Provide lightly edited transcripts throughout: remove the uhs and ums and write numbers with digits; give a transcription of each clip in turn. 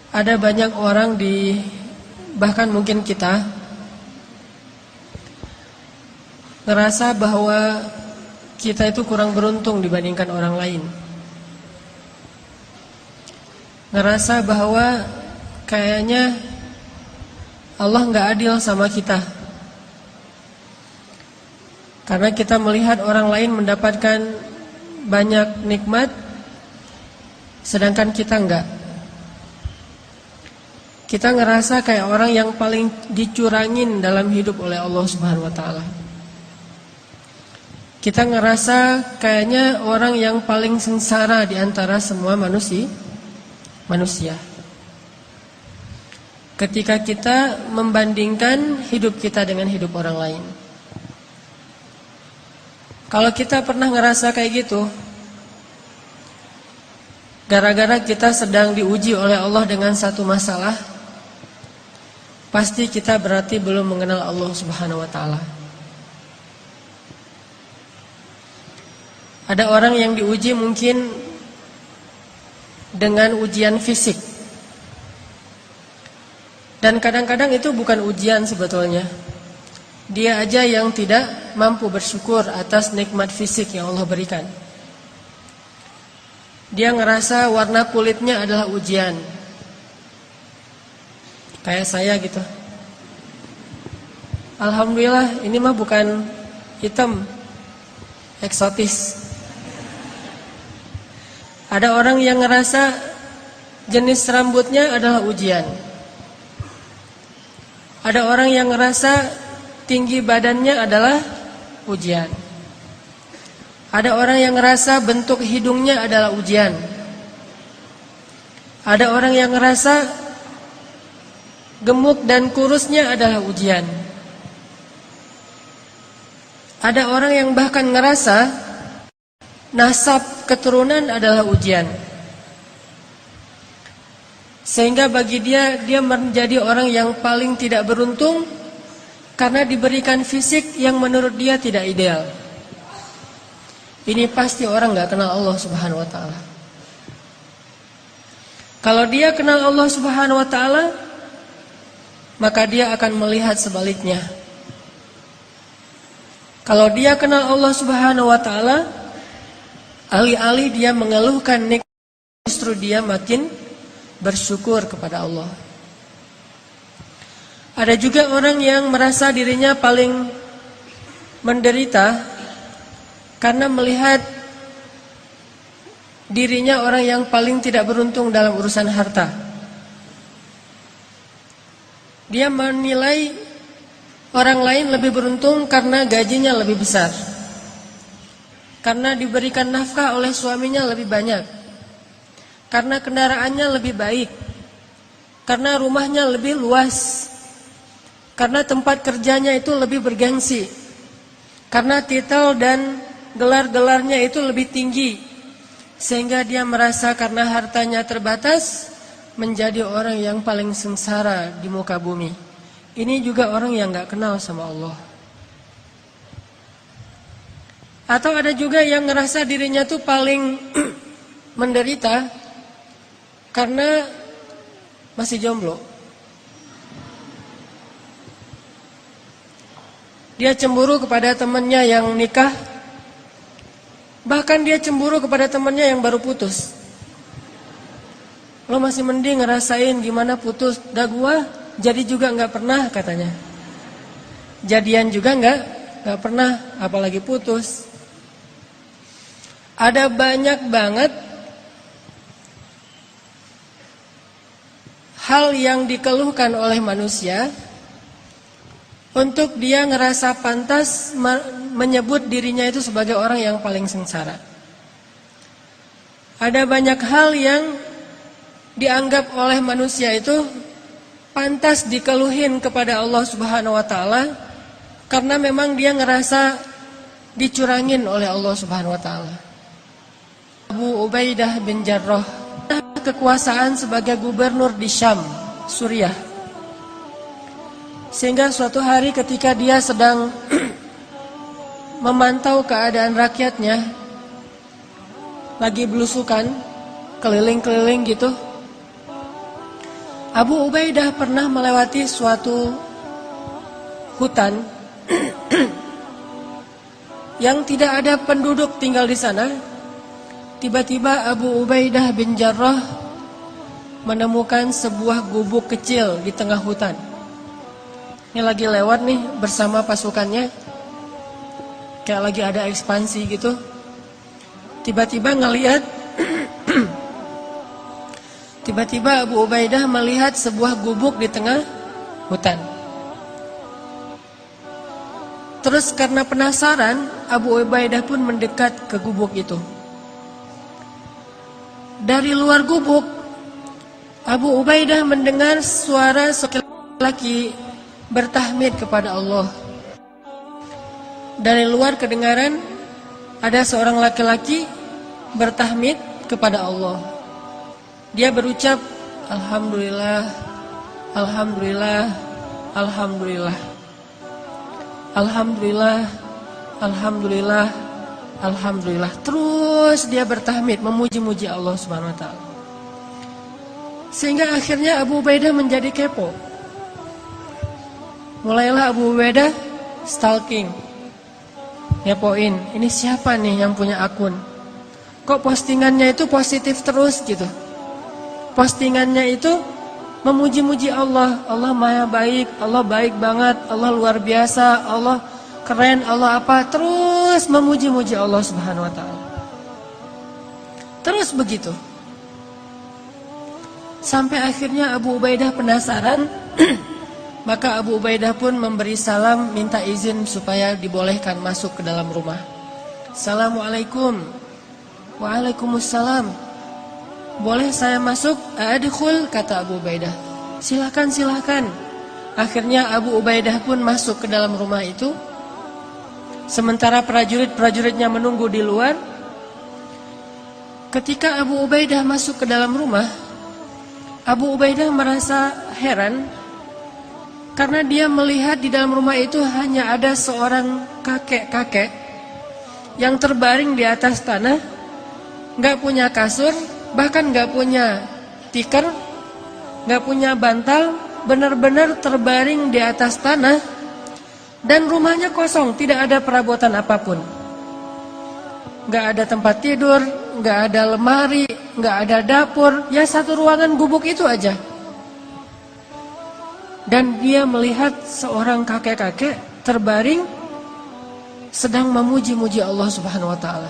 Ada banyak orang bahkan mungkin kita ngerasa bahwa kita itu kurang beruntung dibandingkan orang lain. Ngerasa bahwa kayaknya Allah nggak adil sama kita. Karena kita melihat orang lain mendapatkan banyak nikmat, sedangkan kita enggak. Kita ngerasa kayak orang yang paling dicurangin dalam hidup oleh Allah Subhanahu wa taala. Kita ngerasa kayaknya orang yang paling sengsara di antara semua manusia. Ketika kita membandingkan hidup kita dengan hidup orang lain. Kalau kita pernah ngerasa kayak gitu, gara-gara kita sedang diuji oleh Allah dengan satu masalah, pasti kita berarti belum mengenal Allah Subhanahu wa taala. Ada orang yang diuji mungkin dengan ujian fisik. Dan kadang-kadang itu bukan ujian sebetulnya. Dia aja yang tidak mampu bersyukur atas nikmat fisik yang Allah berikan. Dia ngerasa warna kulitnya adalah ujian. Kayak saya gitu. Alhamdulillah ini mah bukan hitam, eksotis. Ada orang yang ngerasa jenis rambutnya adalah ujian. Ada orang yang ngerasa tinggi badannya adalah ujian. Ada orang yang ngerasa bentuk hidungnya adalah ujian. Ada orang yang ngerasa gemuk dan kurusnya adalah ujian. Ada orang yang bahkan ngerasa nasab keturunan adalah ujian. Sehingga bagi dia menjadi orang yang paling tidak beruntung karena diberikan fisik yang menurut dia tidak ideal. Ini pasti orang gak kenal Allah Subhanahu wa ta'ala. Kalau dia kenal Allah Subhanahu wa ta'ala, maka dia akan melihat sebaliknya. Kalau dia kenal Allah Subhanahu wa ta'ala, alih-alih dia mengeluhkan nikmat, justru dia makin bersyukur kepada Allah. Ada juga orang yang merasa dirinya paling menderita karena melihat dirinya orang yang paling tidak beruntung dalam urusan harta. Dia menilai orang lain lebih beruntung karena gajinya lebih besar, karena diberikan nafkah oleh suaminya lebih banyak, karena kendaraannya lebih baik, karena rumahnya lebih luas, karena tempat kerjanya itu lebih bergengsi, karena titel dan gelar-gelarnya itu lebih tinggi, sehingga dia merasa karena hartanya terbatas menjadi orang yang paling sengsara di muka bumi. Ini juga orang yang gak kenal sama Allah. Atau ada juga yang ngerasa dirinya tuh paling menderita karena masih jomblo. Dia cemburu kepada temannya yang nikah. Bahkan dia cemburu kepada temannya yang baru putus. Lo masih mending ngerasain gimana putus. Dah gua jadi juga gak pernah katanya. Jadian juga gak pernah, apalagi putus. Ada banyak banget hal yang dikeluhkan oleh manusia untuk dia ngerasa pantas menyebut dirinya itu sebagai orang yang paling sengsara. Ada banyak hal yang dianggap oleh manusia itu pantas dikeluhin kepada Allah Subhanahu wa taala karena memang dia ngerasa dicurangin oleh Allah Subhanahu wa taala. Abu Ubaidah bin Jarrah kekuasaan sebagai gubernur di Syam, Suriah. Sehingga suatu hari ketika dia sedang memantau keadaan rakyatnya, lagi belusukan, keliling-keliling gitu, Abu Ubaidah pernah melewati suatu hutan yang tidak ada penduduk tinggal di sana. Tiba-tiba Abu Ubaidah bin Jarrah menemukan sebuah gubuk kecil di tengah hutan. Ini lagi lewat nih bersama pasukannya, kayak lagi ada ekspansi gitu. Tiba-tiba ngelihat tiba-tiba Abu Ubaidah melihat sebuah gubuk di tengah hutan. Terus karena penasaran, Abu Ubaidah pun mendekat ke gubuk itu. Dari luar gubuk, Abu Ubaidah mendengar suara seorang laki bertahmid kepada Allah. Dari luar kedengaran ada seorang laki-laki bertahmid kepada Allah. Dia berucap, Alhamdulillah, Alhamdulillah, Alhamdulillah, Alhamdulillah, Alhamdulillah, Alhamdulillah. Terus dia bertahmid, memuji-muji Allah Subhanahu wa taala. Sehingga akhirnya Abu Ubaidah menjadi kepo. Mulailah Abu Ubaidah stalking, ngepoin, ini siapa nih yang punya akun? Kok postingannya itu positif terus gitu? Postingannya itu memuji-muji Allah. Allah maha baik, Allah baik banget, Allah luar biasa, Allah keren, Allah apa. Terus memuji-muji Allah Subhanahu wa taala. Terus begitu. Sampai akhirnya Abu Ubaidah penasaran. Maka Abu Ubaidah pun memberi salam, minta izin supaya dibolehkan masuk ke dalam rumah. Assalamualaikum. Waalaikumsalam. Boleh saya masuk? Adkhul, kata Abu Ubaidah. Silakan, silakan. Akhirnya Abu Ubaidah pun masuk ke dalam rumah itu. Sementara prajurit-prajuritnya menunggu di luar. Ketika Abu Ubaidah masuk ke dalam rumah, Abu Ubaidah merasa heran karena dia melihat di dalam rumah itu hanya ada seorang kakek-kakek yang terbaring di atas tanah, nggak punya kasur, bahkan nggak punya tikar, nggak punya bantal, benar-benar terbaring di atas tanah, dan rumahnya kosong, tidak ada perabotan apapun, nggak ada tempat tidur, nggak ada lemari, nggak ada dapur, ya satu ruangan gubuk itu aja. Dan dia melihat seorang kakek-kakek terbaring sedang memuji-muji Allah Subhanahu wa taala.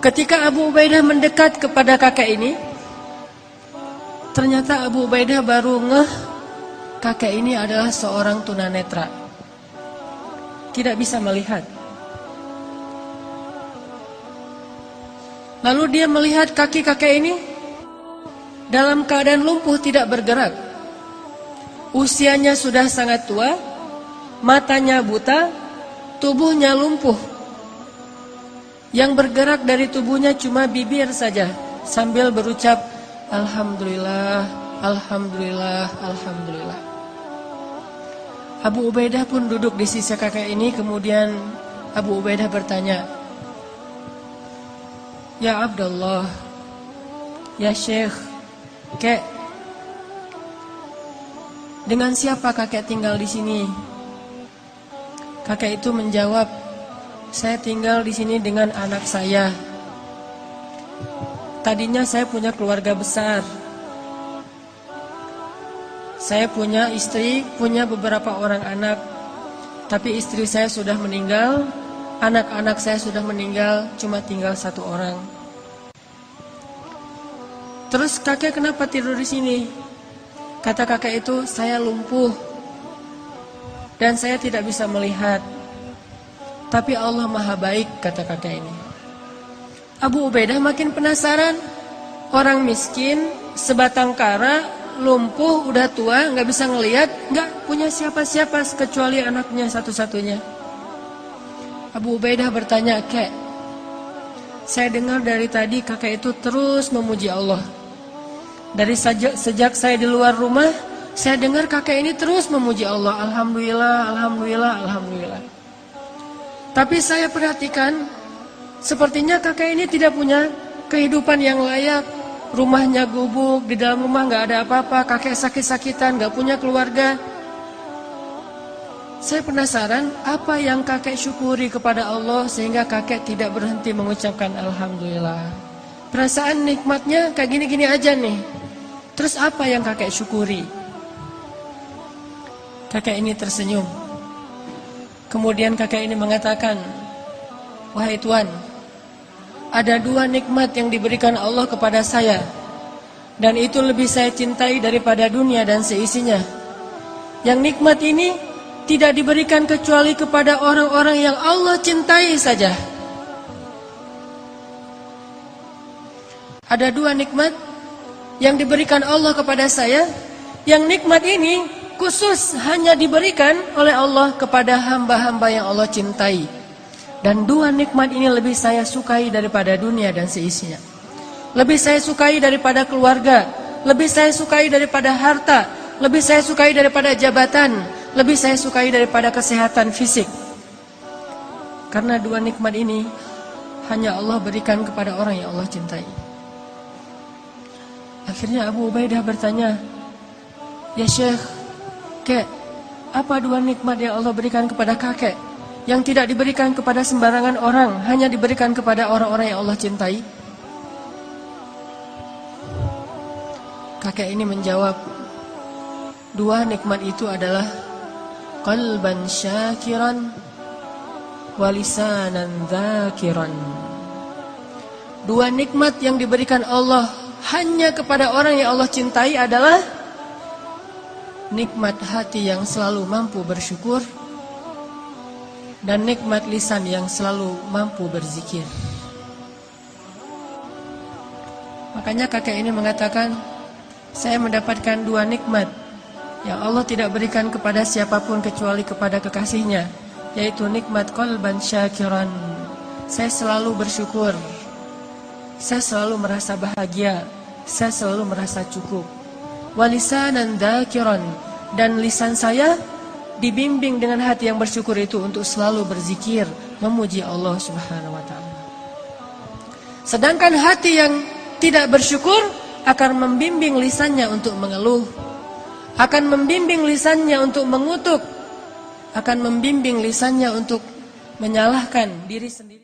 Ketika Abu Ubaidah mendekat kepada kakek ini, ternyata Abu Ubaidah baru ngeh kakek ini adalah seorang tunanetra. Tidak bisa melihat. Lalu dia melihat kaki kakek ini dalam keadaan lumpuh, tidak bergerak. Usianya sudah sangat tua, matanya buta, tubuhnya lumpuh. Yang bergerak dari tubuhnya cuma bibir saja, sambil berucap Alhamdulillah, Alhamdulillah, Alhamdulillah. Abu Ubaidah pun duduk di sisi kakek ini. Kemudian Abu Ubaidah bertanya, Ya Abdullah, Ya Syekh, Kek, dengan siapa kakek tinggal di sini? Kakek itu menjawab, saya tinggal di sini dengan anak saya. Tadinya saya punya keluarga besar. Saya punya istri, punya beberapa orang anak. Tapi istri saya sudah meninggal, anak-anak saya sudah meninggal, cuma tinggal satu orang. Terus kakek kenapa tidur di sini? Kata kakek itu, saya lumpuh dan saya tidak bisa melihat. Tapi Allah maha baik, kata kakek ini. Abu Ubaidah makin penasaran. Orang miskin, sebatang kara, lumpuh, udah tua, nggak bisa ngelihat, nggak punya siapa-siapa kecuali anaknya satu-satunya. Abu Ubaidah bertanya, Kek, saya dengar dari tadi kakek itu terus memuji Allah. Dari sejak saya di luar rumah, saya dengar kakek ini terus memuji Allah. Alhamdulillah, Alhamdulillah, Alhamdulillah. Tapi saya perhatikan, sepertinya kakek ini tidak punya kehidupan yang layak. rumahnya gubuk, di dalam rumah nggak ada apa-apa, kakek sakit-sakitan, nggak punya keluarga. Saya penasaran apa yang kakek syukuri kepada Allah sehingga kakek tidak berhenti mengucapkan Alhamdulillah. Perasaan nikmatnya kayak gini-gini aja nih. Terus apa yang kakek syukuri? Kakek ini tersenyum. Kemudian kakek ini mengatakan, wahai Tuan, ada 2 nikmat yang diberikan Allah kepada saya, dan itu lebih saya cintai daripada dunia dan seisinya. Yang nikmat ini tidak diberikan kecuali kepada orang-orang yang Allah cintai saja. Ada 2 nikmat yang diberikan Allah kepada saya, yang nikmat ini khusus hanya diberikan oleh Allah kepada hamba-hamba yang Allah cintai. Dan 2 nikmat ini lebih saya sukai daripada dunia dan seisinya. Lebih saya sukai daripada keluarga, lebih saya sukai daripada harta, lebih saya sukai daripada jabatan, lebih saya sukai daripada kesehatan fisik. Karena 2 nikmat ini hanya Allah berikan kepada orang yang Allah cintai. Akhirnya Abu Ubaidah bertanya, ya Syekh, Kek, apa 2 nikmat yang Allah berikan kepada kakek yang tidak diberikan kepada sembarangan orang, hanya diberikan kepada orang-orang yang Allah cintai? Kakek ini menjawab, 2 nikmat itu adalah qalban syakiran wa lisanan dzakiran. 2 nikmat yang diberikan Allah hanya kepada orang yang Allah cintai adalah nikmat hati yang selalu mampu bersyukur dan nikmat lisan yang selalu mampu berzikir. Makanya kakek ini mengatakan, saya mendapatkan 2 nikmat yang Allah tidak berikan kepada siapapun kecuali kepada kekasihnya, yaitu nikmat qalban syakiran. Saya selalu bersyukur, saya selalu merasa bahagia, saya selalu merasa cukup. Walisanan dzakiran, dan lisan saya dibimbing dengan hati yang bersyukur itu untuk selalu berzikir, memuji Allah Subhanahu wa taala. Sedangkan hati yang tidak bersyukur akan membimbing lisannya untuk mengeluh, akan membimbing lisannya untuk mengutuk, akan membimbing lisannya untuk menyalahkan diri sendiri.